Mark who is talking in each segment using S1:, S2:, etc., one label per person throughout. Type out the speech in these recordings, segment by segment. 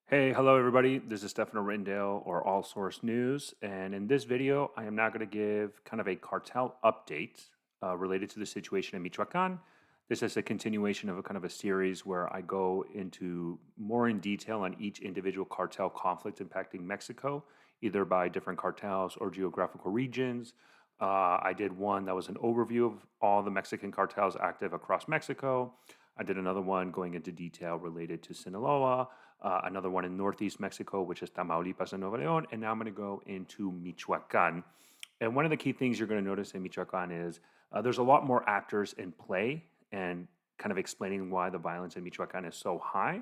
S1: Hey, hello everybody. This is Stefano Rindale or All Source News, and in this video, I am now going to give kind of a cartel update related to the situation in Michoacan. This is a continuation of a kind of a series where I go into more in detail on each individual cartel conflict impacting Mexico, either by different cartels or geographical regions. I did one that was an overview of all the Mexican cartels active across Mexico. I did another one going into detail related to Sinaloa, another one in northeast Mexico, which is Tamaulipas and Nuevo León, and now I'm going to go into Michoacan. And one of the key things you're going to notice in Michoacan is there's a lot more actors in play and kind of explaining why the violence in Michoacan is so high.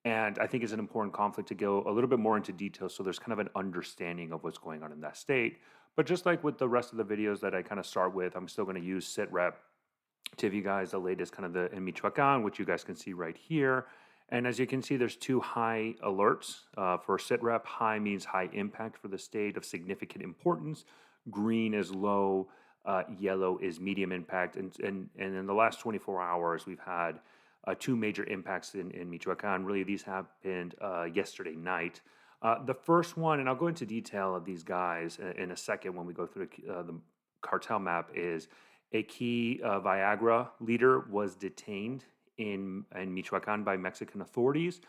S1: And I think it's an important conflict to go a little bit more into detail so there's kind of an understanding of what's going on in that state. But just like with the rest of the videos that I kind of start with, I'm still going to use SITREP to give you guys the latest kind of the in Michoacan, which you guys can see right here. And as you can see, there's two high alerts. For SITREP, high means high impact for the state of significant importance. Green is low, yellow is medium impact. And in the last 24 hours, we've had two major impacts in Michoacan. Really, these happened yesterday night. The first one, and I'll go into detail of these guys in a second when we go through the cartel map, is a key Viagra leader was detained in Michoacan by Mexican authorities.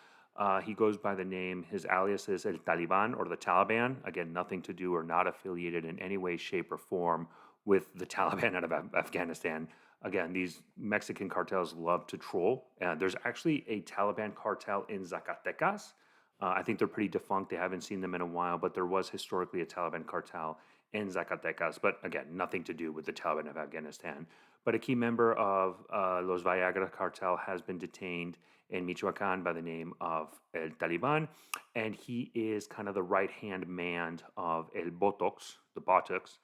S1: He goes by the name, his alias is El Taliban or the Taliban. Again, nothing to do or not affiliated in any way, shape, or form with the Taliban out of Afghanistan. Again, these Mexican cartels love to troll. There's actually a Taliban cartel in Zacatecas. I think they're pretty defunct. They haven't seen them in a while, but there was historically a Taliban cartel in Zacatecas. But again, nothing to do with the Taliban of Afghanistan. But a key member of Los Viagra cartel has been detained in Michoacan by the name of El Taliban, and he is kind of the right-hand man of El Botox, the Botox,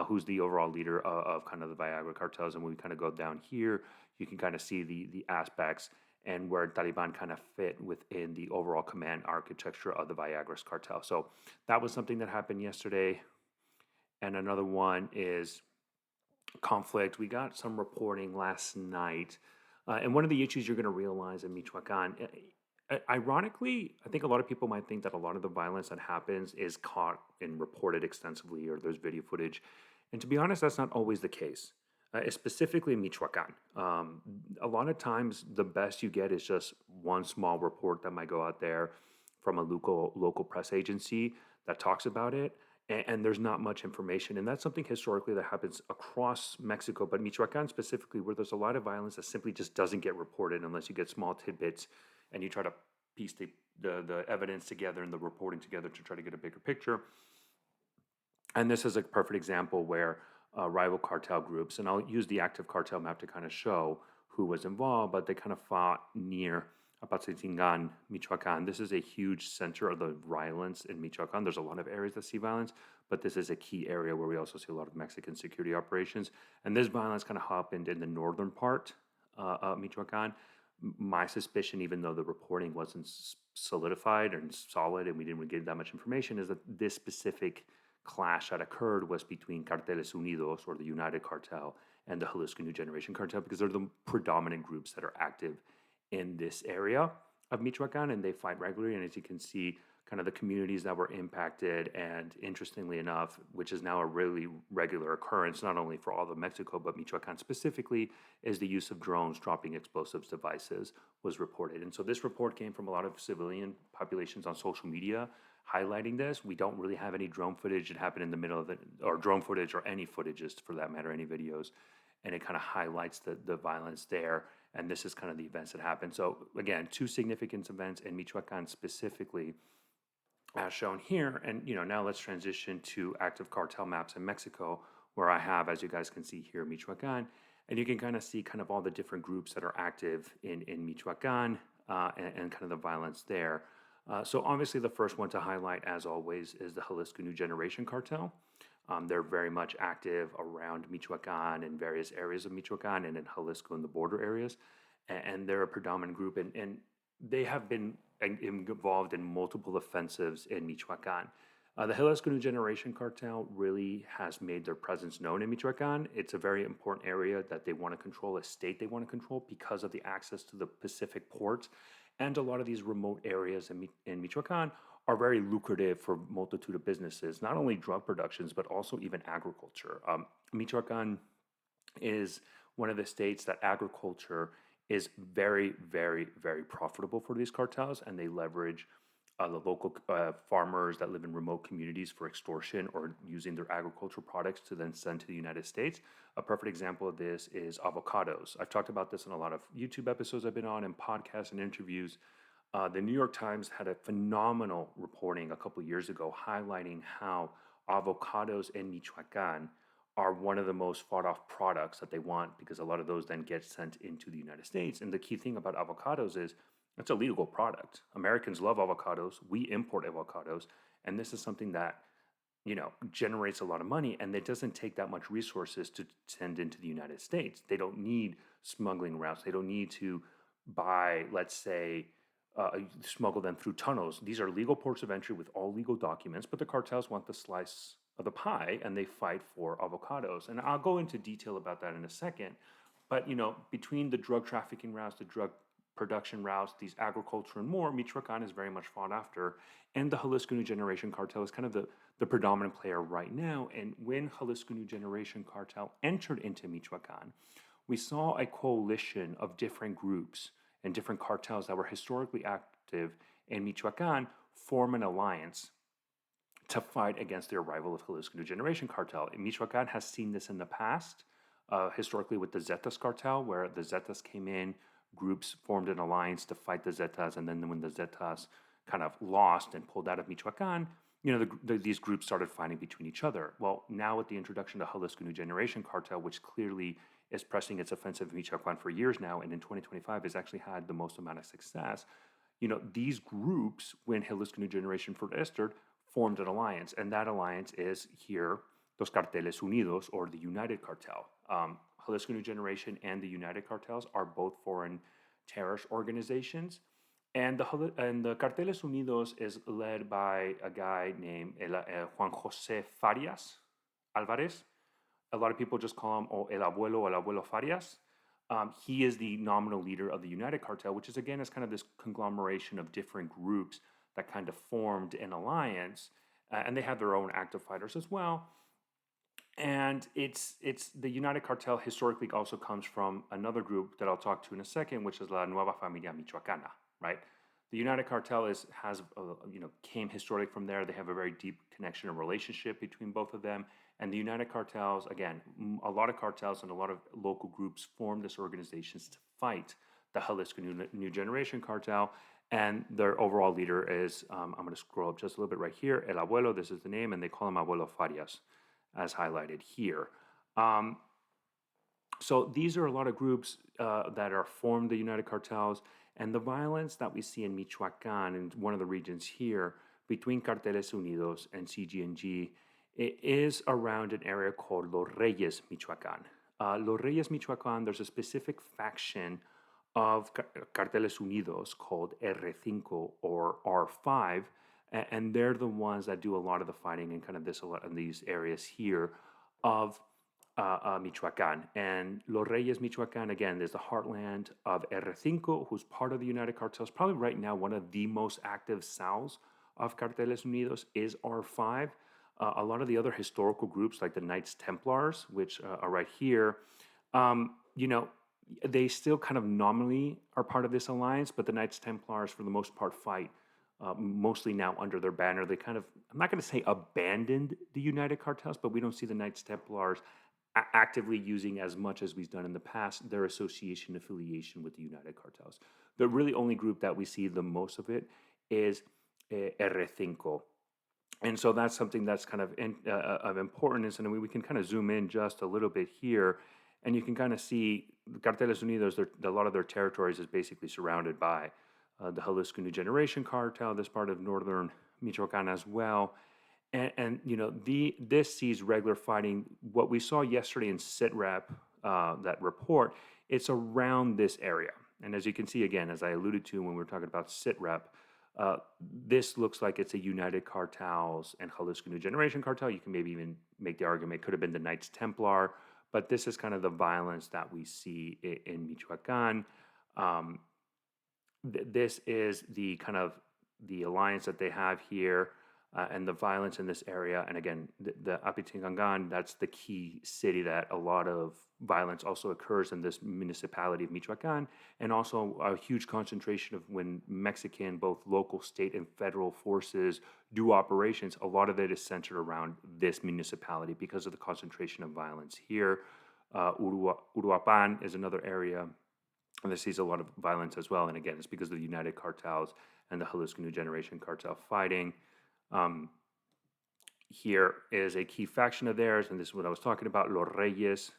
S1: who's the overall leader of kind of the Viagra cartels. And when we kind of go down here, you can kind of see the aspects and where Taliban kind of fit within the overall command architecture of the Viagra's cartel. So that was something that happened yesterday. And another one is conflict. We got some reporting last night. And one of the issues you're going to realize in Michoacan, ironically, I think a lot of people might think that a lot of the violence that happens is caught and reported extensively, or there's video footage. And to be honest, that's not always the case, specifically in Michoacan. A lot of times, the best you get is just one small report that might go out there from a local press agency that talks about it, and there's not much information. And that's something historically that happens across Mexico, but Michoacan specifically, where there's a lot of violence that simply just doesn't get reported unless you get small tidbits and you try to piece the evidence together and the reporting together to try to get a bigger picture. And this is a perfect example where rival cartel groups, and I'll use the active cartel map to kind of show who was involved, but they kind of fought near Apatzingan, Michoacan. This is a huge center of the violence in Michoacan. There's a lot of areas that see violence, but this is a key area where we also see a lot of Mexican security operations. And this violence kind of happened in the northern part of Michoacan. My suspicion, even though the reporting wasn't solidified and solid and we didn't really get that much information, is that this specific clash that occurred was between Carteles Unidos, or the United Cartel, and the Jalisco New Generation Cartel, because they're the predominant groups that are active in this area of Michoacan, and they fight regularly. And as you can see, kind of the communities that were impacted, and interestingly enough, which is now a really regular occurrence, not only for all of Mexico, but Michoacan specifically, is the use of drones dropping explosives devices was reported. And so this report came from a lot of civilian populations on social media highlighting this. We don't really have any drone footage. It happened in the middle of it, or drone footage, or any footages for that matter, any videos. And it kind of highlights the violence there. And this is kind of the events that happened. So again, two significant events in Michoacan specifically, as shown here. And now let's transition to active cartel maps in Mexico, where I have, as you guys can see here, Michoacan. And you can kind of see kind of all the different groups that are active in Michoacan, and kind of the violence there. So obviously the first one to highlight, as always, is the Jalisco New Generation Cartel. They're very much active around Michoacan and various areas of Michoacan and in Jalisco and the border areas. And they're a predominant group, and they have been involved in multiple offensives in Michoacan. The Jalisco New Generation Cartel really has made their presence known in Michoacan. It's a very important area that they want to control, a state they want to control, because of the access to the Pacific port And a lot of these remote areas in Michoacan are very lucrative for multitude of businesses, not only drug productions, but also even agriculture. Michoacan is one of the states that agriculture is very, very, very profitable for these cartels, and they leverage the local farmers that live in remote communities for extortion or using their agricultural products to then send to the United States. A perfect example of this is avocados. I've talked about this in a lot of YouTube episodes I've been on and podcasts and interviews. The New York Times had a phenomenal reporting a couple years ago highlighting how avocados in Michoacan are one of the most fought off products that they want because a lot of those then get sent into the United States. And the key thing about avocados is it's a legal product. Americans love avocados. We import avocados. And this is something that, generates a lot of money, and it doesn't take that much resources to send into the United States. They don't need smuggling routes. They don't need to buy, let's say, smuggle them through tunnels. These are legal ports of entry with all legal documents, but the cartels want the slice of the pie and they fight for avocados. And I'll go into detail about that in a second. But, between the drug trafficking routes, the drug production routes, these agriculture and more, Michoacan is very much fought after. And the Jalisco New Generation Cartel is kind of the predominant player right now. And when Jalisco New Generation Cartel entered into Michoacan, we saw a coalition of different groups and different cartels that were historically active in Michoacan form an alliance to fight against the arrival of Jalisco New Generation Cartel. And Michoacan has seen this in the past, historically with the Zetas cartel, where the Zetas came in, groups formed an alliance to fight the Zetas, and then when the Zetas kind of lost and pulled out of Michoacan, these groups started fighting between each other. Well, now with the introduction of Jalisco New Generation Cartel, which clearly is pressing its offensive in Michoacan for years now, and in 2025 has actually had the most amount of success, these groups, when Jalisco New Generation first entered, formed an alliance, and that alliance is here, Los Carteles Unidos, or the United Cartel. Jalisco New Generation and the United Cartels are both foreign terrorist organizations, and the Carteles Unidos is led by a guy named Juan Jose Farias Alvarez. A lot of people just call him El Abuelo Farias. He is the nominal leader of the United Cartel, which is again is kind of this conglomeration of different groups that kind of formed an alliance, and they have their own active fighters as well. And it's the United Cartel historically also comes from another group that I'll talk to in a second, which is La Nueva Familia Michoacana, right? The United Cartel came historically from there. They have a very deep connection and relationship between both of them. And the United Cartels, again, a lot of cartels and a lot of local groups formed these organizations to fight the Jalisco New Generation Cartel. And their overall leader is, I'm going to scroll up just a little bit right here, El Abuelo, this is the name, and they call him Abuelo Farias, as highlighted here. So these are a lot of groups that are formed the United Cartels, and the violence that we see in Michoacan, in one of the regions here, between Carteles Unidos and CJNG, it is around an area called Los Reyes Michoacan. Los Reyes Michoacan, there's a specific faction of Carteles Unidos called R5 or R5, and they're the ones that do a lot of the fighting in kind of in these areas here of Michoacan. And Los Reyes Michoacan, again, there's the heartland of R5, who's part of the United Cartels. Probably right now one of the most active cells of Carteles Unidos is R5. A lot of the other historical groups like the Knights Templars, which are right here, they still kind of nominally are part of this alliance, but the Knights Templars, for the most part, fight mostly now under their banner. They kind of, I'm not going to say abandoned the United Cartels, but we don't see the Knights Templars actively using as much as we've done in the past their affiliation with the United Cartels. The really only group that we see the most of it is R5. And so that's something that's kind of importance, and we can kind of zoom in just a little bit here, and you can kind of see the Carteles Unidos, a lot of their territories is basically surrounded by the Jalisco New Generation Cartel, this part of northern Michoacan as well. And this sees regular fighting. What we saw yesterday in SITREP, that report, it's around this area. And as you can see, again, as I alluded to when we were talking about SITREP, this looks like it's a United Cartels and Jalisco New Generation Cartel. You can maybe even make the argument it could have been the Knights Templar, but this is kind of the violence that we see in Michoacan. this is the kind of the alliance that they have here, and the violence in this area. And again, the Apitingangan, that's the key city that a lot of violence also occurs in this municipality of Michoacan, and also a huge concentration of when Mexican, both local, state, and federal forces do operations. A lot of it is centered around this municipality because of the concentration of violence here. Uruapan is another area, and this sees a lot of violence as well. And again, it's because of the United Cartels and the Jalisco New Generation Cartel fighting. Um, Here is a key faction of theirs, and this is what I was talking about, Los Reyes.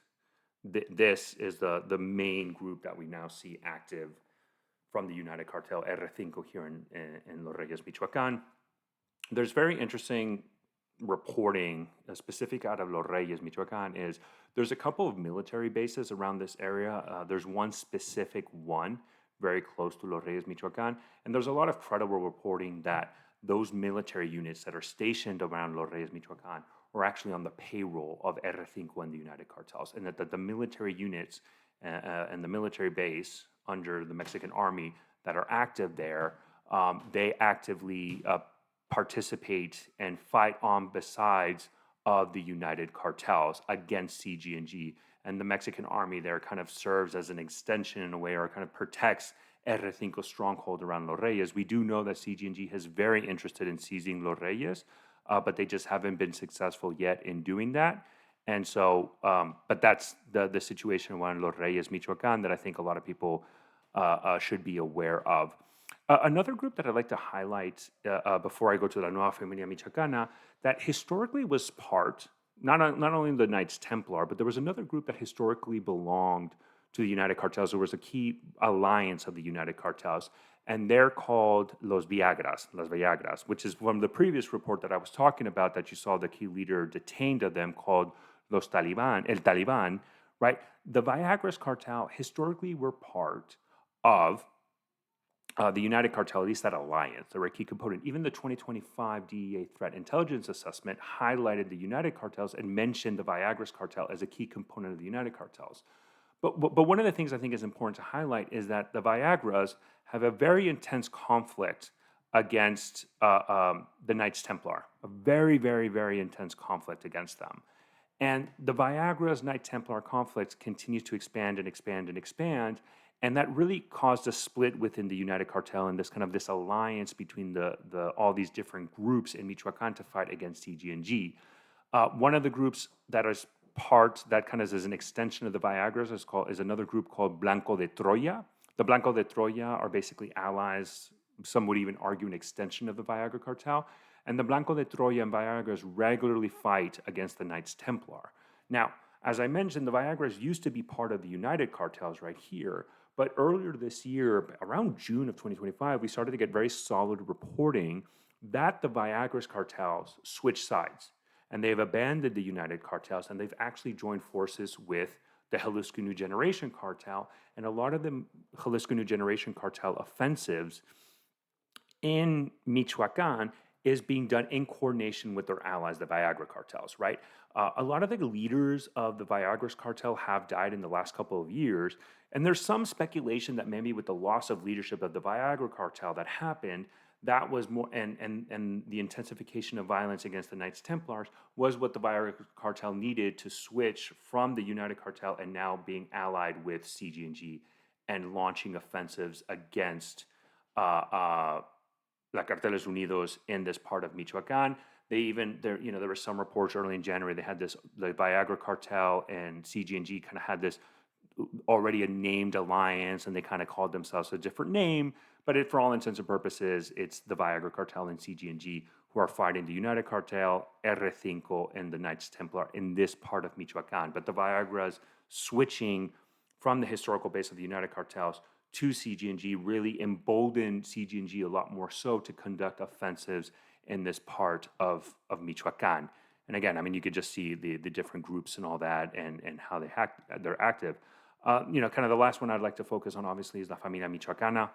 S1: This is the main group that we now see active from the United Cartel, R5 here in Los Reyes, Michoacan. There's very interesting reporting, specific out of Los Reyes, Michoacan, is there's a couple of military bases around this area. There's one specific one very close to Los Reyes, Michoacan, and there's a lot of credible reporting that those military units that are stationed around Los Reyes, Michoacan, are actually on the payroll of R5 and the United Cartels, and that the military units and the military base under the Mexican army that are active there, they actively participate and fight on besides of the United Cartels against CJNG. And the Mexican army there kind of serves as an extension in a way, or kind of protects R5's stronghold around Los Reyes. We do know that CJNG is very interested in seizing Los Reyes, but they just haven't been successful yet in doing that. And so, but that's the situation around Los Reyes, Michoacan, that I think a lot of people should be aware of. Another group that I'd like to highlight before I go to La Nueva Familia Michoacana, that historically was part, not only the Knights Templar, but there was another group that historically belonged to the United Cartels. There was a key alliance of the United Cartels, and they're called Los Viagras, which is from the previous report that I was talking about, that you saw the key leader detained of them, called El Taliban, right? The Viagras cartel historically were part of the United Cartel, at least that alliance. They were a key component. Even the 2025 DEA Threat Intelligence Assessment highlighted the United Cartels and mentioned the Viagras cartel as a key component of the United Cartels. But one of the things I think is important to highlight is that the Viagras have a very intense conflict against the Knights Templar, a very, very, very intense conflict against them. And the Viagras Knight Templar conflict continues to expand and expand and expand. And that really caused a split within the United Cartel and this alliance between all these different groups in Michoacan to fight against CJNG. One of the groups that is part, that kind of is an extension of the Viagras, is another group called Blanco de Troya. The Blanco de Troya are basically allies. Some would even argue an extension of the Viagra cartel. And the Blanco de Troya and Viagras regularly fight against the Knights Templar. Now, as I mentioned, the Viagras used to be part of the United Cartels right here. But earlier this year, around June of 2025, we started to get very solid reporting that the Viagras cartels switched sides. And they've abandoned the United Cartels, and they've actually joined forces with the Jalisco New Generation Cartel. And a lot of the Jalisco New Generation Cartel offensives in Michoacan is being done in coordination with their allies, the Viagra cartels, right? A lot of the leaders of the Viagras cartel have died in the last couple of years, and there's some speculation that maybe with the loss of leadership of the Viagra cartel that happened, that was more, and the intensification of violence against the Knights Templars was what the Viagra cartel needed to switch from the United Cartel and now being allied with CJNG and launching offensives against La Carteles Unidos in this part of Michoacan. There were some reports early in January. They had the Viagra cartel and CJNG kind of had this already a named alliance, and they kind of called themselves a different name. But for all intents and purposes, it's the Viagra cartel and CJNG who are fighting the United Cartel, R5, and the Knights Templar in this part of Michoacan. But the Viagras switching from the historical base of the United Cartels to CJNG really emboldened CJNG a lot more so to conduct offensives in this part of Michoacan. And again, I mean, you could just see the different groups and all that, and how they're active. Kind of the last one I'd like to focus on, obviously, is La Familia Michoacana.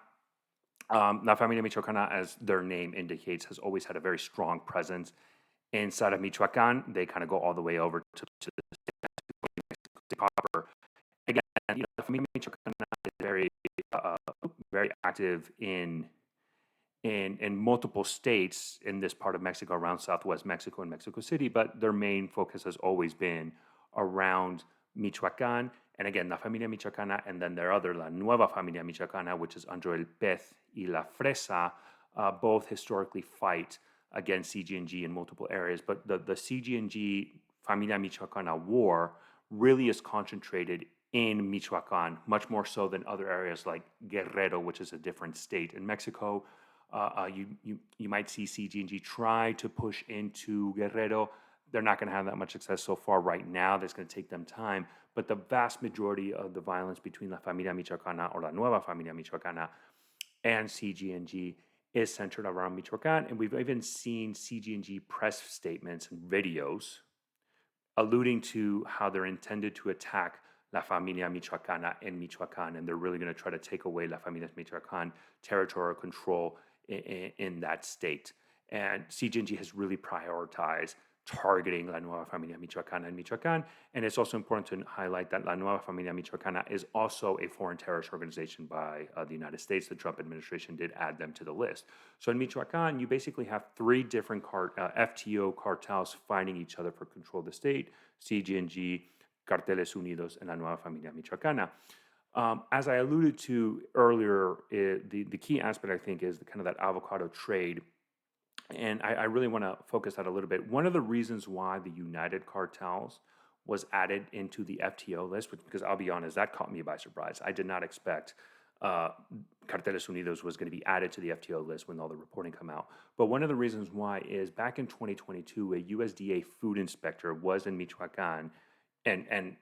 S1: La Familia Michoacana, as their name indicates, has always had a very strong presence inside of Michoacan. They kind of go all the way over to the copper. Again, La Familia Michoacana is very active in multiple states in this part of Mexico, around Southwest Mexico and Mexico City, but their main focus has always been around Michoacan, and again, La Familia Michoacana, and then their other, La Nueva Familia Michoacana, which is under El Pez y La Fresa, both historically fight against CJNG in multiple areas, but the CJNG Familia Michoacana war really is concentrated in Michoacan, much more so than other areas like Guerrero, which is a different state in Mexico. You might see CJNG try to push into Guerrero. They're not going to have that much success so far right now. That's going to take them time. But the vast majority of the violence between La Familia Michoacana or La Nueva Familia Michoacana and CJNG is centered around Michoacan. And we've even seen CJNG press statements and videos alluding to how they're intended to attack La Familia Michoacana in Michoacan, and they're really going to try to take away La Familia Michoacan territorial control in that state. And CJNG has really prioritized targeting La Nueva Familia Michoacana in Michoacan, and it's also important to highlight that La Nueva Familia Michoacana is also a foreign terrorist organization by the United States. The Trump administration did add them to the list. So in Michoacan, you basically have three different FTO cartels fighting each other for control of the state: CJNG, Carteles Unidos, and La Nueva Familia Michoacana. As I alluded to earlier, the key aspect, I think, is kind of that avocado trade. And I really want to focus that a little bit. One of the reasons why the United Cartels was added into the FTO list, because I'll be honest, that caught me by surprise. I did not expect Carteles Unidos was going to be added to the FTO list when all the reporting come out. But one of the reasons why is back in 2022, a USDA food inspector was in Michoacan and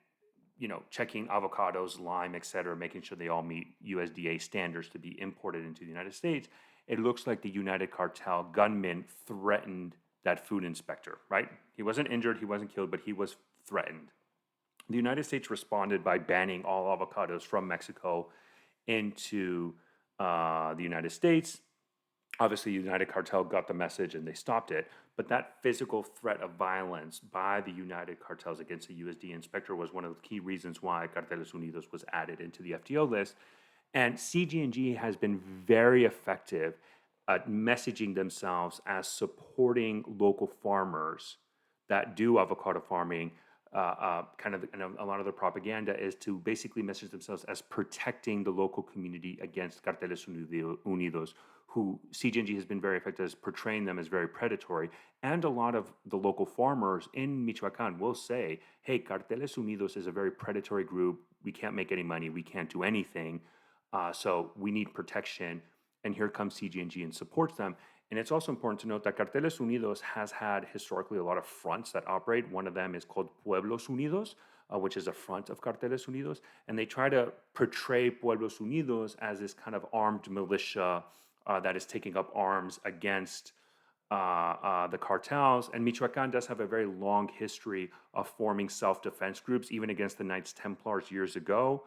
S1: checking avocados, lime, et cetera, making sure they all meet USDA standards to be imported into the United States. It looks like the United Cartel gunman threatened that food inspector, right? He wasn't injured, he wasn't killed, but he was threatened. The United States responded by banning all avocados from Mexico into the United States. Obviously, United Cartel got the message and they stopped it, but that physical threat of violence by the United Cartels against the USDA inspector was one of the key reasons why Carteles Unidos was added into the FTO list. And CJNG has been very effective at messaging themselves as supporting local farmers that do avocado farming. And a lot of their propaganda is to basically message themselves as protecting the local community against Carteles Unidos, who CJNG has been very effective as portraying them as very predatory. And a lot of the local farmers in Michoacan will say, hey, Carteles Unidos is a very predatory group. We can't make any money. We can't do anything. So we need protection, and here comes CJNG and supports them. And it's also important to note that Carteles Unidos has had historically a lot of fronts that operate. One of them is called Pueblos Unidos, which is a front of Carteles Unidos. And they try to portray Pueblos Unidos as this kind of armed militia that is taking up arms against the cartels. And Michoacan does have a very long history of forming self-defense groups, even against the Knights Templars years ago.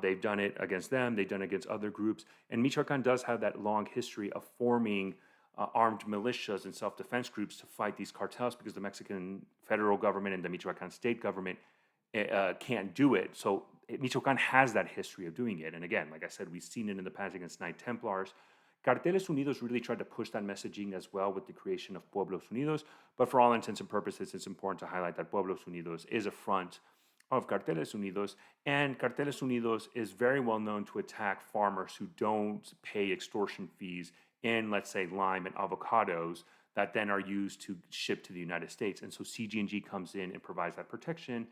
S1: They've done it against them. They've done it against other groups. And Michoacan does have that long history of forming armed militias and self-defense groups to fight these cartels, because the Mexican federal government and the Michoacan state government can't do it. So Michoacan has that history of doing it. And again, like I said, we've seen it in the past against Knight Templars. Carteles Unidos really tried to push that messaging as well with the creation of Pueblos Unidos. But for all intents and purposes, it's important to highlight that Pueblos Unidos is a front of Carteles Unidos, and Carteles Unidos is very well known to attack farmers who don't pay extortion fees in, let's say, lime and avocados that then are used to ship to the United States. And so CJNG comes in and provides that protection.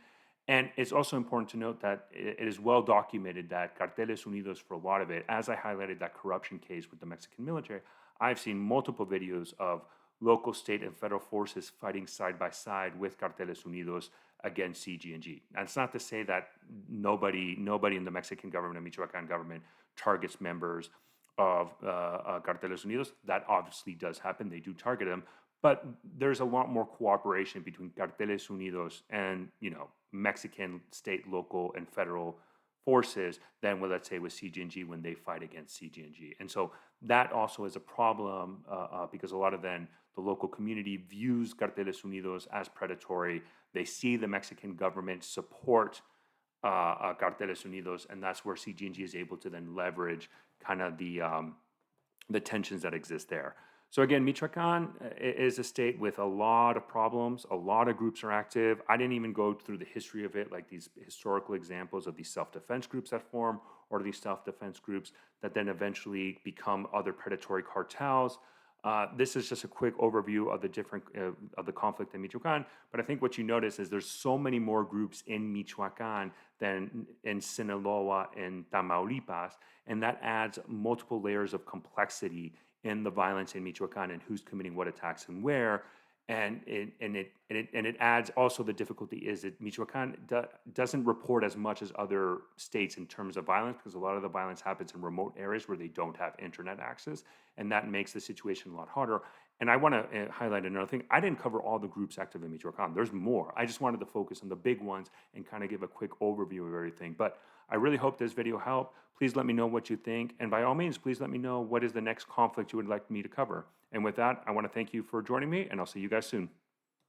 S1: And it's also important to note that it is well documented that Carteles Unidos, for a lot of it, as I highlighted that corruption case with the Mexican military, I've seen multiple videos of local, state, and federal forces fighting side by side with Carteles Unidos against CJNG. That's not to say that nobody in the Mexican government and Michoacan government targets members of Carteles Unidos. That obviously does happen. They do target them. But there's a lot more cooperation between Carteles Unidos and, Mexican state, local, and federal forces than with, let's say, with CJNG when they fight against CJNG. And so that also is a problem because a lot of then the local community views Carteles Unidos as predatory. They see the Mexican government support Carteles Unidos, and that's where CJNG is able to then leverage kind of the tensions that exist there. So again, Michoacan is a state with a lot of problems. A lot of groups are active. I didn't even go through the history of it, like these historical examples of these self-defense groups that form, or these self-defense groups that then eventually become other predatory cartels. This is just a quick overview of the different of the conflict in Michoacan. But I think what you notice is there's so many more groups in Michoacan than in Sinaloa and Tamaulipas, and that adds multiple layers of complexity in the violence in Michoacan and who's committing what attacks and where. And it adds also the difficulty is that Michoacan doesn't report as much as other states in terms of violence, because a lot of the violence happens in remote areas where they don't have internet access, and that makes the situation a lot harder. And I want to highlight another thing. I didn't cover all the groups active in Michoacan. There's more. I just wanted to focus on the big ones and kind of give a quick overview of everything. But I really hope this video helped. Please let me know what you think. And by all means, please let me know what is the next conflict you would like me to cover. And with that, I want to thank you for joining me, and I'll see you guys soon.